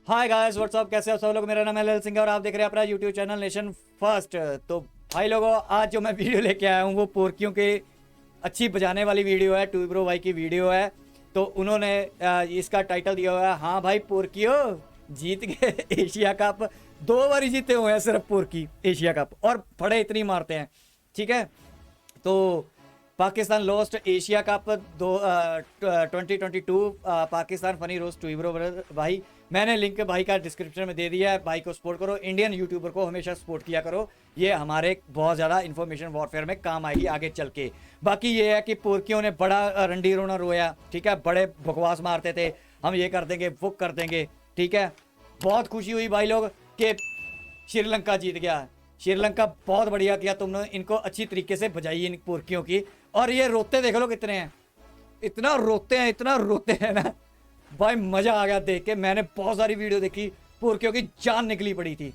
Hi guys what's up, कैसे हो सब लोग। मेरा नाम है ललित सिंह और आप देख रहे हैं अपना यूट्यूब चैनल नेशन फर्स्ट। तो भाई लोगों, आज जो मैं वीडियो लेके आया हूँ वो पोर्कियों की अच्छी बजाने वाली वीडियो है। टू ब्रो भाई की वीडियो है। तो उन्होंने इसका टाइटल दिया हुआ है, हाँ भाई पोर्कियो जीत गए एशिया कप। 2 बार जीते हुए हैं सिर्फ पोर्की एशिया कप, और फड़े इतनी मारते हैं। ठीक है, तो Pakistan lost Asia cup 2022। Pakistan funny roast to bro भाई। मैंने लिंक भाई का डिस्क्रिप्शन में दे दिया है। भाई को सपोर्ट करो, इंडियन यूट्यूबर को हमेशा सपोर्ट किया करो। ये हमारे बहुत ज़्यादा इन्फॉर्मेशन वॉरफेयर में काम आएगी आगे चल के। बाकी ये है कि पोर्कियों ने बड़ा रंडी रोना रोया। ठीक है, बड़े बकवास मारते थे, हम ये कर देंगे वो कर देंगे। ठीक है, बहुत खुशी हुई भाई लोग कि श्रीलंका जीत गया। श्रीलंका बहुत बढ़िया किया, तुमने इनको अच्छी तरीके से बजाई इन पोर्कियों की। और ये रोते देख लो कितने हैं, इतना रोते हैं ना भाई, मजा आ गया देख के। मैंने बहुत सारी वीडियो देखी, पोर्कियों की जान निकली पड़ी थी,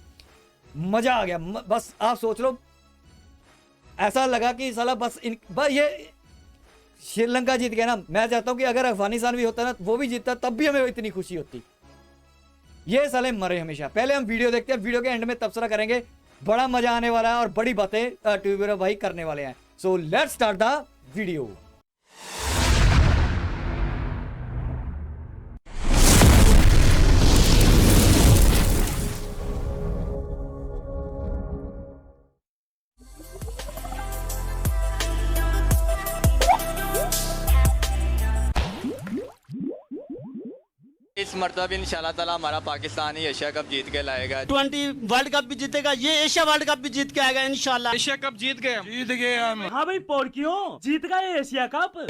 मजा आ गया। बस आप सोच लो, ऐसा लगा कि साला बस ये श्रीलंका जीत गया ना। मैं चाहता हूं कि अगर अफगानिस्तान भी होता ना, वो भी जीतता, तब भी हमें इतनी खुशी होती। ये साले मरे हमेशा। पहले हम वीडियो देखते हैं, वीडियो के एंड में तबसरा करेंगे। बड़ा मजा आने वाला है और बड़ी बातें ट्यूबर भाई करने वाले हैं। So let's start the video. इस मरतबा भी इंशाल्लाह ताला हमारा पाकिस्तान ही एशिया कप जीत के लाएगा। 20 वर्ल्ड कप भी जीतेगा, ये एशिया वर्ल्ड कप भी जीत के आएगा इंशाल्लाह। एशिया कप जीत गए हम। हाँ भाई पोर्कियों जीत गए एशिया कप।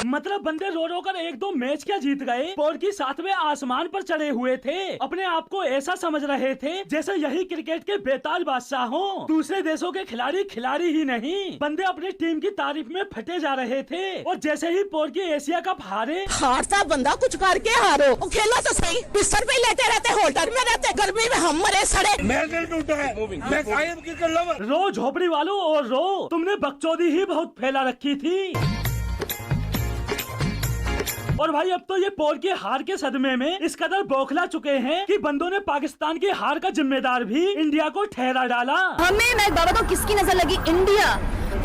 मतलब बंदे रो रो कर 1-2 मैच क्या जीत गए। पोर्की 7वें आसमान पर चढ़े हुए थे, अपने आप को ऐसा समझ रहे थे जैसे यही क्रिकेट के बेताज बादशाह हो। दूसरे देशों के खिलाड़ी ही नहीं, बंदे अपनी टीम की तारीफ में फटे जा रहे थे। और जैसे ही पोर्की एशिया कप हारे, हारता बंदा कुछ करके हारो, वो खेला तो सही, बिस्तर पे लेटे रहते, होल्डर में रहते, गर्मी में हम मरे सड़े। मैं दिल टूटा है, मैं कायम क्रिकेट लवर। रो झोपड़ी वालों और रो, तुमने बकचोदी ही बहुत फैला रखी थी। और भाई अब तो ये पोर्की हार के सदमे में इस कदर बौखला चुके हैं कि बंदों ने पाकिस्तान की हार का जिम्मेदार भी इंडिया को ठहरा डाला। हमें मैं बाबा को किसकी नजर लगी? इंडिया,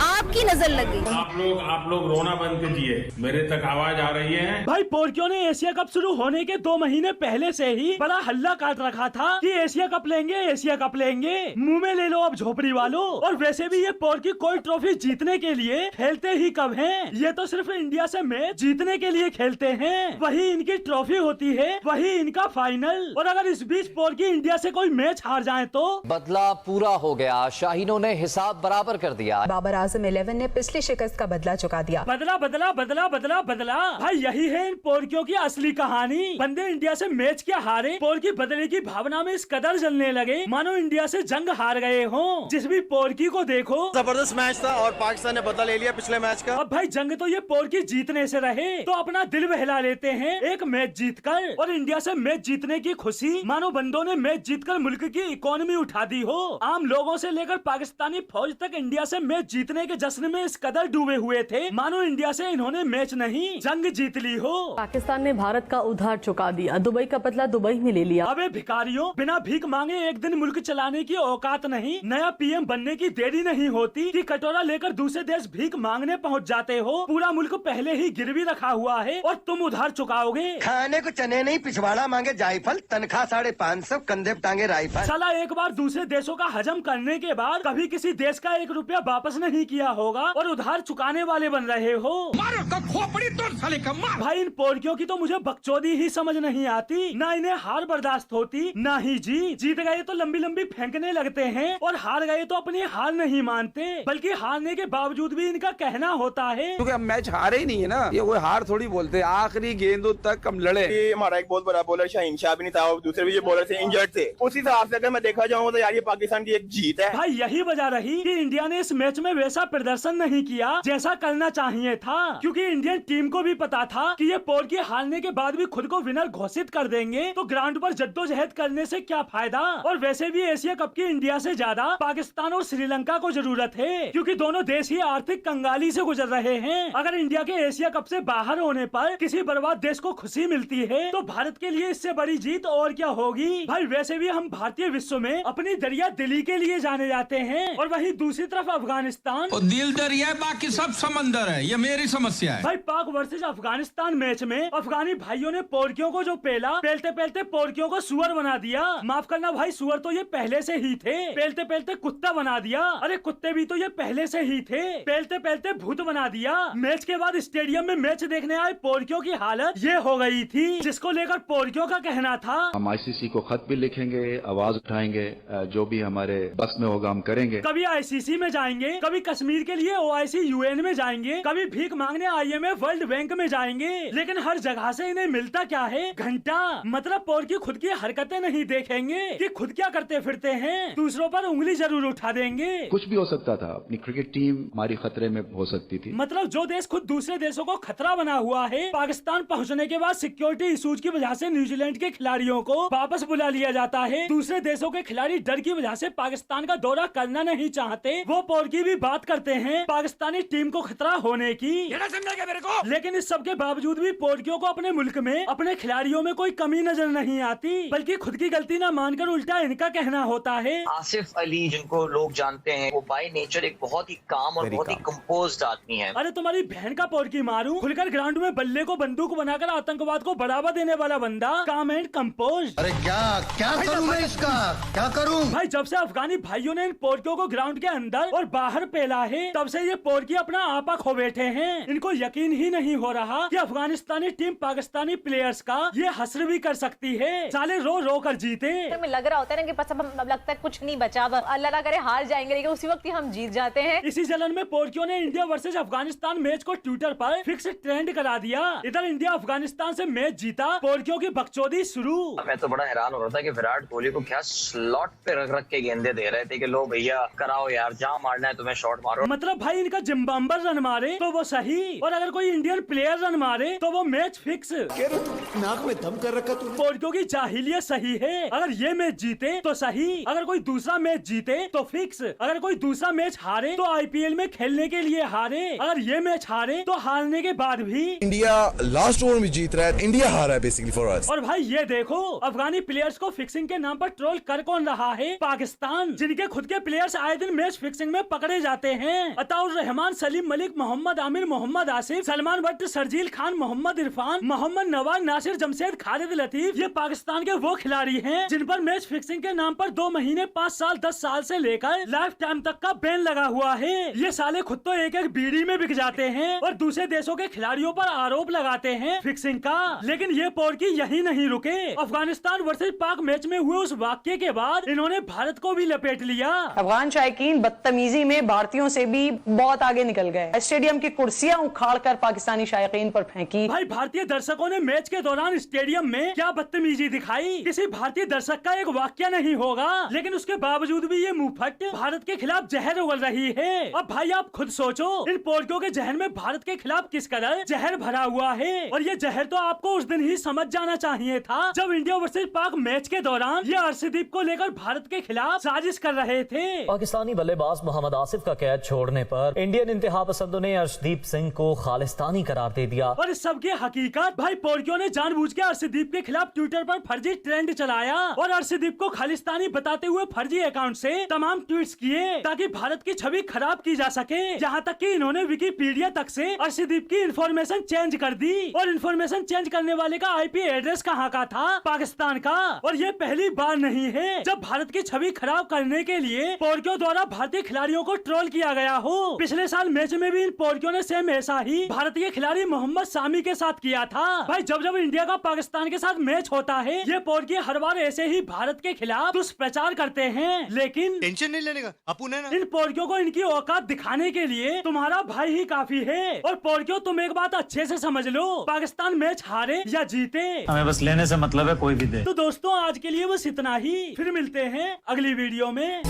आपकी नजर लगी। आप लोग रोना बंद कीजिए, मेरे तक आवाज आ रही है। भाई पोर्कियों ने एशिया कप शुरू होने के 2 महीने पहले से ही बड़ा हल्ला काट रखा था कि एशिया कप लेंगे, एशिया कप लेंगे। मुंह में ले लो अब झोपड़ी वालों। और वैसे भी ये पोर्की कोई ट्रॉफी जीतने के लिए खेलते ही कब हैं? ये तो सिर्फ इंडिया से मैच जीतने के लिए खेलते हैं, वही इनकी ट्रॉफी होती है, वही इनका फाइनल। और अगर इस बीच पोर्की इंडिया से कोई मैच हार जाए तो बदला पूरा हो गया, शाहीनों ने हिसाब बराबर कर दिया। बाबर आजम 11 ने पिछली शिकस्त का बदला चुका दिया। बदला बदला बदला बदला बदला। भाई यही है इन पोर्कियों की असली कहानी। बंदे इंडिया से मैच क्या हारे, पोर्की बदले की भावना में इस कदर जलने लगे मानो इंडिया से जंग हार गए हों। जिस भी पोर्की को देखो, जबरदस्त मैच था और पाकिस्तान ने बदला ले लिया पिछले मैच का। अब भाई जंग तो ये पोर्की जीतने से रहे, तो अपना दिल बहला लेते हैं एक मैच जीतकर। और इंडिया से मैच जीतने की खुशी मानो बंदों ने मैच जीतकर मुल्क की इकोनॉमी उठा दी हो। आम लोगों से लेकर पाकिस्तानी फौज तक इंडिया से मैच जीतने के जश्न में इस कदर डूबे हुए थे मानो इंडिया से इन्होंने मैच नहीं जंग जीत ली हो। पाकिस्तान ने भारत का उधार चुका दिया, दुबई का बदला दुबई में ले लिया। अबे भिखारियों, बिना भीख मांगे एक दिन मुल्क चलाने की औकात नहीं। नया पीएम बनने की देरी नहीं होती कि कटोरा लेकर दूसरे देश भीख मांगने पहुंच जाते हो। पूरा मुल्क पहले ही गिरवी रखा हुआ है और तुम उधार चुकाओगे। खाने को चने नहीं, पिछवाड़ा मांगे जायफल, तनख्वाह 550, कंधे टांगे राइफल। साला एक बार दूसरे देशों का हजम करने के बाद कभी किसी देश का 1 रुपया वापस नहीं किया होगा और उधार चुकाने वाले बन रहे हो। मारो का खोपड़ी तोड़ साले का मार। भाई इन पोर्कियों की तो मुझे बकचोदी ही समझ नहीं आती। ना इन्हें हार बर्दाश्त होती, ना ही जीत गए तो लंबी लंबी फेंकने लगते हैं, और हार गए तो अपनी हार नहीं मानते, बल्कि हारने के बावजूद भी इनका कहना होता है क्योंकि हम मैच हारे ही नहीं है ना, ये कोई हार थोड़ी बोलते। आखिरी गेंदों तक हम लड़े। हमारा एक बहुत बड़ा बॉलर शाहीन शाह भी नहीं था और दूसरे भी जो बॉलर थे इंजर्ड थे। उस हिसाब से अगर मैं देखा जाऊँ तो यार ये पाकिस्तान की एक जीत है। भाई यही वजह रही कि इंडिया ने इस मैच में वैसा प्रदर्शन नहीं किया जैसा करना चाहिए था, क्योंकि इंडियन टीम को भी पता था कि ये पोर्की हारने के बाद भी खुद को विनर घोषित कर देंगे तो ग्राउंड पर जद्दोजहद करने से क्या फायदा। और वैसे भी एशिया कप की इंडिया से ज्यादा पाकिस्तान और श्रीलंका को जरूरत है, क्योंकि दोनों देश ही आर्थिक कंगाली से गुजर रहे हैं। अगर इंडिया के एशिया कप से बाहर होने पर किसी बर्बाद देश को खुशी मिलती है तो भारत के लिए इससे बड़ी जीत और क्या होगी। भाई वैसे भी हम भारतीय विश्व में अपनी दरिया दिली के लिए जाने जाते हैं, और वहीं दूसरी तरफ अफगानिस्तान दिल दरिया बाकी सब समंदर है, ये मेरी समस्या है। भाई पाक वर्सेज अफगानिस्तान मैच में अफगानी भाइयों ने पोर्कियों को जो पेलते पेलते पोर्कियों को सुअर बना दिया। माफ करना भाई, सुअर तो ये पहले से ही थे, पेलते पेलते कुत्ता बना दिया। अरे कुत्ते भी तो ये पहले से ही थे, पेलते पेलते भूत बना दिया। मैच के बाद स्टेडियम में मैच देखने आए पोर्कियों की हालत ये हो गई थी, जिसको लेकर पोर्कियों का कहना था, हम आईसीसी को खत भी लिखेंगे, आवाज उठाएंगे, जो भी हमारे बस में होगा हम करेंगे। कभी आईसीसी में जाएंगे, कभी कश्मीर के लिए ओआईसी यूएन में जाएंगे, कभी भीख मांगने आईएमएफ वर्ल्ड बैंक में जाएंगे, लेकिन हर जगह से इन्हें मिलता क्या है? घंटा। मतलब पोर्की खुद की हरकतें नहीं देखेंगे कि खुद क्या करते फिरते हैं, दूसरों पर उंगली जरूर उठा देंगे। कुछ भी हो सकता था, अपनी क्रिकेट टीम हमारी खतरे में हो सकती थी। मतलब जो देश खुद दूसरे देशों को खतरा बना हुआ है, पाकिस्तान पहुंचने के बाद सिक्योरिटी इशूज की वजह से न्यूजीलैंड के खिलाड़ियों को वापस बुला लिया जाता है। दूसरे देशों के खिलाड़ी डर की वजह से पाकिस्तान का दौरा करना नहीं चाहते। वो पोर्की भी बात करते हैं पाकिस्तानी टीम को खतरा होने की, समझा क्या मेरे को? लेकिन इस सब के बावजूद भी पोर्कियों को अपने मुल्क में अपने खिलाड़ियों में कोई कमी नजर नहीं आती, बल्कि खुद की गलती न मानकर उल्टा इनका कहना होता है। आसिफ अली जिनको लोग जानते हैं, वो बाय नेचर एक बहुत ही काम और बहुत ही कंपोज्ड आदमी है। अरे तुम्हारी बहन का पोर्की मारूं, खुलकर ग्राउंड में बल्ले को बंदूक बनाकर आतंकवाद को बढ़ावा देने वाला बंदा, काम एंड कंपोज। अरे क्या करूं मैं इसका, क्या करूं? भाई जब से अफगानी भाइयों ने इन पोर्कियों को ग्राउंड के अंदर और बाहर पेला है, तब से ये पोर्की अपना आपा खो बैठे हैं। इनको यकीन ही नहीं हो रहा कि अफगानिस्तानी टीम पाकिस्तानी प्लेयर्स का ये हसर भी कर सकती है। साले रो रो कर जीते। हमें लग रहा होता है ना कि बस अब लगता है कुछ नहीं बचा, अब अल्लाह ना करे हार जाएंगे, लेकिन उसी वक्त ही हम जीत जाते हैं। इसी जलन में पोर्कियों ने इंडिया वर्सेज अफगानिस्तान मैच को ट्विटर पर फिक्स ट्रेंड करा दिया। इधर इंडिया अफगानिस्तान से मैच जीता, पोर्कियों की बकचोदी शुरू। मैं तो बड़ा हैरान हो रहा था कि विराट कोहली को क्या स्लॉट पे रख रख के गेंदे दे रहे थे कि लो भैया कराओ यार, जहाँ मारना है तुम्हें शॉट मारो। मतलब भाई इनका जिम्बाम्बर रन मारे तो वो सही, और अगर कोई इंडियन प्लेयर रन मारे तो वो मैच फिक्स। नाक में दम कर रखा तूने। पोर्कियों की जाहिलियत सही है, अगर ये मैच जीते तो सही, अगर कोई दूसरा मैच जीते तो फिक्स, अगर कोई दूसरा मैच हारे तो आईपीएल में खेलने के लिए हारे, अगर ये मैच हारे तो हारने के बाद भी इंडिया लास्ट ओवर में जीत रहा है, इंडिया हारा है बेसिकली फॉर अस। और भाई ये देखो अफगानी प्लेयर्स को फिक्सिंग के नाम पर ट्रोल कर कौन रहा है? पाकिस्तान, जिनके खुद के प्लेयर्स आए दिन मैच फिक्सिंग में पकड़े जाते हैं। अताउर रहमान, सलीम मलिक, मोहम्मद आमिर, मोहम्मद आसिफ, सलमान भट्ट, शर्जील खान, मोहम्मद इरफान, मोहम्मद नवाज, नासिर जमशेद, खालिद लतीफ, ये पाकिस्तान के वो खिलाड़ी हैं जिन पर मैच फिक्सिंग के नाम पर 2 महीने, 5 साल, 10 साल से लेकर लाइफ टाइम तक का बैन लगा हुआ है। ये साले खुद तो एक एक बीड़ी में बिक जाते हैं और दूसरे देशों के खिलाड़ियों पर आरोप लगाते हैं फिक्सिंग का। लेकिन ये पोर्की यही नहीं रुके। अफगानिस्तान वर्सेज पाक मैच में हुए उस वाक्य के बाद इन्होंने भारत को भी लपेट लिया। अफगान शायकीन बदतमीजी में भारतीयों से भी बहुत आगे निकल गए, स्टेडियम की कुर्सियां उखाड़कर पाकिस्तानी शायकीन पर फेंकी। भाई भारतीय दर्शकों ने मैच के दौरान स्टेडियम में क्या बदतमीजी दिखाई, किसी भारतीय दर्शक का एक वाक्य नहीं होगा, लेकिन उसके बावजूद भी ये मुंहफट भारत के खिलाफ जहर उगल रही है। अब भाई आप खुद सोचो, इन पोर्कियों के जहर में भारत के खिलाफ किस कदर जहर भरा हुआ है, और ये जहर तो आपको उस दिन ही समझ जाना चाहिए था जब इंडिया वर्सेज पाक मैच के दौरान ये अर्शदीप को लेकर भारत के खिलाफ साजिश कर रहे थे। पाकिस्तानी बल्लेबाज मोहम्मद आसिफ का कैद छोड़ने पर इंडियन इंतहा पसंदों ने अर्शदीप सिंह को खालिस्तानी करार दे दिया। और इस सब की हकीकत भाई पोर्कियों ने जानबूझ के अर्शदीप के खिलाफ ट्विटर पर फर्जी ट्रेंड चलाया और अर्शदीप को खालिस्तानी बताते हुए फर्जी अकाउंट से तमाम ट्वीट्स किए ताकि भारत की छवि खराब की जा सके। यहाँ तक कि इन्होंने विकिपीडिया तक से अर्शदीप की इंफॉर्मेशन चेंज कर दी, और इंफॉर्मेशन चेंज करने वाले का आईपी एड्रेस कहाँ का था? पाकिस्तान का। और ये पहली बार नहीं है जब भारत की छवि खराब करने के लिए पोर्कियों द्वारा भारतीय खिलाड़ियों को ट्रोल किया गया हो। पिछले साल मैच में भी इन पोर्कियों ने सेम ऐसा ही भारतीय खिलाड़ी मोहम्मद सामी के साथ किया था। भाई जब जब इंडिया का पाकिस्तान के साथ मैच होता है, ये पोर्की हर बार ऐसे ही भारत के खिलाफ दुष्प्रचार करते हैं। लेकिन टेंशन नहीं लेने का अपुन है ना। इन पोर्कियों को इनकी औकात दिखाने के लिए तुम्हारा भाई ही काफी है। और पोर्कियों तुम एक बात अच्छे से समझ लो, पाकिस्तान मैच हारे या जीते, हमें बस लेने से मतलब है, कोई भी दे। तो दोस्तों आज के लिए बस इतना ही, फिर मिलते हैं अगली वीडियो में।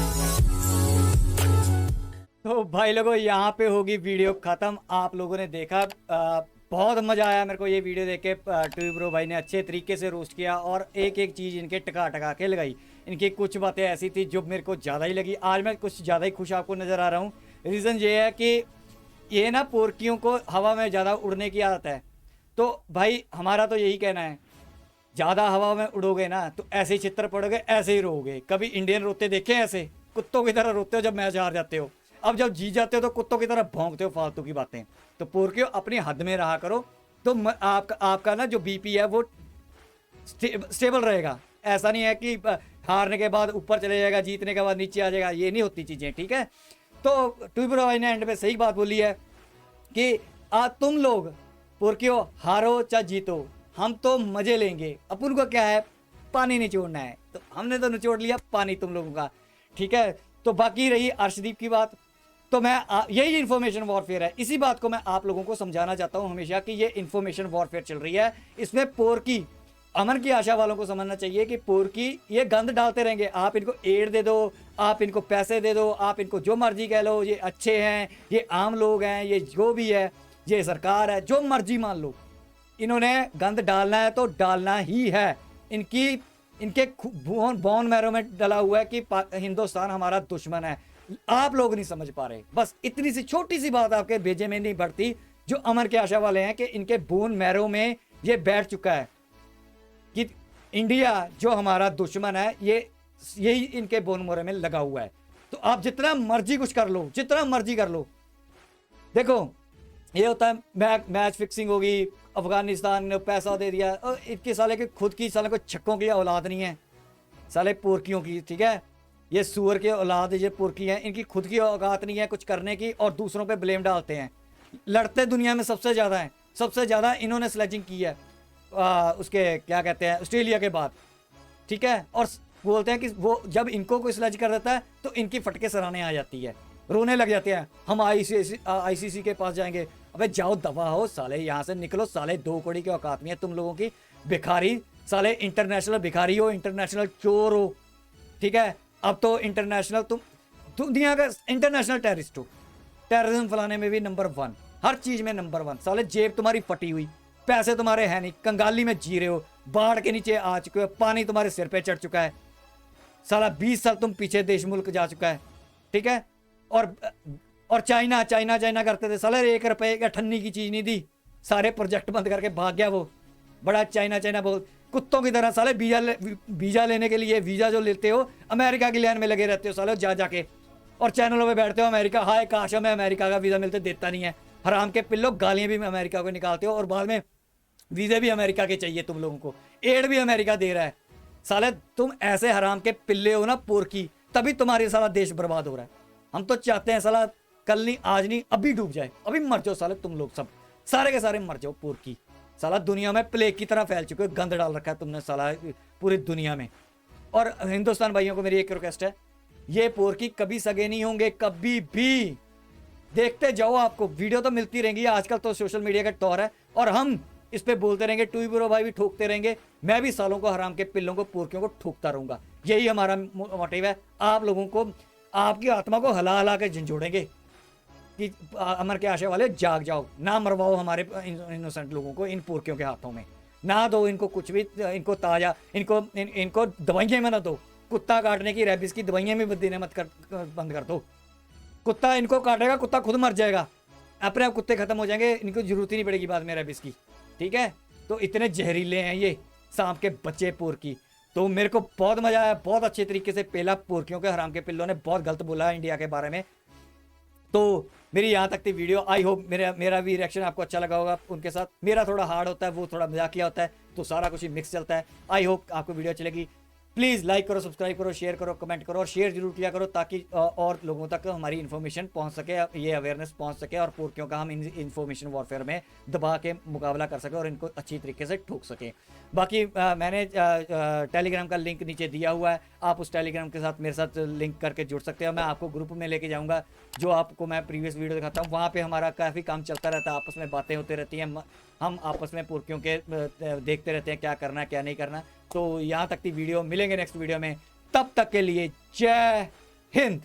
तो भाई लोगों यहाँ पे होगी वीडियो खत्म। आप लोगों ने देखा, बहुत मजा आया मेरे को ये वीडियो देख के। ट्यूब ब्रो भाई ने अच्छे तरीके से रोस्ट किया और एक एक चीज़ इनके टका के लगाई। इनकी कुछ बातें ऐसी थी जो मेरे को ज़्यादा ही लगी। आज मैं कुछ ज़्यादा ही खुश आपको नज़र आ रहा हूँ। रीज़न ये है कि ये ना पोर्कियों को हवा में ज़्यादा उड़ने की आदत है। तो भाई हमारा तो यही कहना है, ज़्यादा हवा में उड़ोगे ना तो ऐसे ही चित्र पड़ोगे, ऐसे ही रोगे। कभी इंडियन रोते देखे ऐसे? कुत्तों की तरह रोते हो जब मैच हार जाते हो। अब जब जीत जाते हो तो कुत्तों की तरह भौंकते हो फालतू की बातें। तो पोर्कियो अपनी हद में रहा करो, तो आपका ना जो बीपी है वो स्टेबल रहेगा। ऐसा नहीं है कि हारने के बाद ऊपर चले जाएगा, जीतने के बाद नीचे आ जाएगा। ये नहीं होती चीज़ें, ठीक है। तो ट्यूब ब्रो भाई ने एंड में सही बात बोली है कि तुम लोग पोर्कियो हारो चाहे जीतो, हम तो मजे लेंगे। अपन को क्या है, पानी निचोड़ना है। तो हमने तो निचोड़ लिया पानी तुम लोगों का, ठीक है। तो बाकी रही अर्शदीप की बात, तो मैं यही इन्फॉर्मेशन वॉरफेयर है। इसी बात को मैं आप लोगों को समझाना चाहता हूं हमेशा कि ये इन्फॉर्मेशन वॉरफेयर चल रही है। इसमें पोर्की, अमन की आशा वालों को समझना चाहिए कि पोर्की ये गंद डालते रहेंगे। आप इनको एड दे दो, आप इनको पैसे दे दो, आप इनको जो मर्जी कह लो, ये अच्छे हैं, ये आम लोग हैं, ये जो भी है, ये सरकार है, जो मर्जी मान लो। इन्होंने गंद डालना है तो डालना ही है। इनके बोन मैरो में डला हुआ है कि हिंदुस्तान हमारा दुश्मन है। आप लोग नहीं समझ पा रहे। बस इतनी सी छोटी सी बात आपके भेजे में नहीं बढ़ती, जो अमर के आशा वाले हैं कि इनके बोन मैरो में ये बैठ चुका है कि इंडिया जो हमारा दुश्मन है, यही इनके बोन मैरो में लगा हुआ है। तो आप जितना मर्जी कुछ कर लो, जितना मर्जी कर लो। देखो ये होता है मैच फिक्सिंग होगी, अफगानिस्तान ने पैसा दे दिया, और इनके साले के खुद की साले को छक्कों की औलाद नहीं है, साले पोर्कियों की, ठीक है। ये सुअर के औलाद, ये पोर्की हैं, इनकी खुद की औकात नहीं है कुछ करने की और दूसरों पे ब्लेम डालते हैं। लड़ते दुनिया में सबसे ज़्यादा हैं, सबसे ज़्यादा इन्होंने स्लेजिंग की है उसके क्या कहते हैं ऑस्ट्रेलिया के बाद, ठीक है। और बोलते हैं कि वो जब इनको कोई स्लेज कर देता है तो इनकी फटके सराहने आ जाती है, रोने लग जाते हैं, हम ICC के पास जाएंगे। अबे जाओ दफा हो साले, यहाँ से निकलो साले, 2 कौड़ी की औकात नहीं है तुम लोगों की। भिखारी साले, इंटरनेशनल भिखारी हो, इंटरनेशनल चोर हो, ठीक है। अब तो इंटरनेशनल तुम दुनिया का इंटरनेशनल टेररिस्ट हो, टेररिज्म फैलाने में भी नंबर 1, हर चीज़ में नंबर 1। साले जेब तुम्हारी फटी हुई, पैसे तुम्हारे हैं नहीं, कंगाली में जी रहे हो, बाढ़ के नीचे आ चुके हो, पानी तुम्हारे सिर पे चढ़ चुका है। साला 20 साल तुम पीछे देश मुल्क जा चुका है, ठीक है। और चाइना करते थे साले, 1 रुपए की अठन्नी की चीज़ नहीं दी, सारे प्रोजेक्ट बंद करके भाग गया वो। बड़ा चाइना बोल, कुत्तों की तरह साले वीज़ा लेने के लिए, वीज़ा जो लेते हो अमेरिका की लाइन में लगे रहते हो साले, जाके और चैनलों पे बैठते हो अमेरिका, हाय काश हमें अमेरिका का वीज़ा मिलते, देता नहीं है। हराम के पिल्लो, गालियाँ भी अमेरिका को निकालते हो और बाद में वीज़े भी अमेरिका के चाहिए तुम लोगों को, एड भी अमेरिका दे रहा है। साले तुम ऐसे हराम के पिल्ले हो ना पोर्की, तभी तुम्हारे साला देश बर्बाद हो रहा है। हम तो चाहते हैं साला कल नहीं, आज नहीं, अभी डूब जाए, अभी मर जाओ साले तुम लोग, सब सारे के सारे मर जाओ पोर्की। साला दुनिया में प्लेग की तरह फैल चुके हो, गंद डाल रखा है तुमने साला पूरी दुनिया में। और हिंदुस्तान भाइयों को मेरी एक रिक्वेस्ट है, ये पोर्की कभी सगे नहीं होंगे, कभी भी। देखते जाओ, आपको वीडियो तो मिलती रहेंगी, आजकल तो सोशल मीडिया का दौर है और हम इस पे बोलते रहेंगे, ट्यूब ब्रो भाई भी ठोकते रहेंगे, मैं भी सालों को, हराम के पिल्लों को, पोर्कियों को ठोकता रहूंगा। यही हमारा मोटिव है, आप लोगों को, आपकी आत्मा को हला के झंझोड़ेंगे कि अमर के आशा वाले जाग जाओ, ना मरवाओ हमारे इनोसेंट लोगों को इन पोर्कियों के हाथों में, ना दो इनको कुछ भी, इनको ताजा, इनको दवाइयाँ में ना दो। कुत्ता काटने की, रेबिस की दवाइयाँ भी देने बंद कर दो। कुत्ता इनको काटेगा, कुत्ता खुद मर जाएगा, अपने आप कुत्ते खत्म हो जाएंगे, इनको जरूरत ही नहीं पड़ेगी बाद में रेबिस की, ठीक है। तो इतने जहरीले हैं ये सांप के बच्चे पोर्की। तो मेरे को बहुत मजा आया, बहुत अच्छे तरीके से पेला पोर्कियों के, हराम के पिल्लों ने बहुत गलत बोला इंडिया के बारे में। तो मेरी यहाँ तक थी वीडियो, आई होप मेरा भी रिएक्शन आपको अच्छा लगा होगा उनके साथ। मेरा थोड़ा हार्ड होता है, वो थोड़ा मजाकिया होता है, तो सारा कुछ ही मिक्स चलता है। आई होप आपको वीडियो अच्छी लगी। प्लीज़ लाइक करो, सब्सक्राइब करो, शेयर करो, कमेंट करो और शेयर जरूर किया करो, ताकि और लोगों तक हमारी इन्फॉर्मेशन पहुंच सके, ये अवेयरनेस पहुंच सके और पोर्कियों का हम इन्फॉर्मेशन वॉरफेयर में दबा के मुकाबला कर सके और इनको अच्छी तरीके से ठोक सकें। बाकी मैंने टेलीग्राम का लिंक नीचे दिया हुआ है, आप उस टेलीग्राम के साथ मेरे साथ लिंक करके जुड़ सकते हो। मैं आपको ग्रुप में लेके जाऊँगा, जो आपको मैं प्रीवियस वीडियो दिखाता हूँ, वहाँ पर हमारा काफ़ी काम चलता रहता है, आपस में बातें होती रहती हैं, हम आपस में पोर्कियों के देखते रहते हैं क्या करना है क्या नहीं करना। तो यहाँ तक की वीडियो, मिलेंगे नेक्स्ट वीडियो में, तब तक के लिए जय हिंद।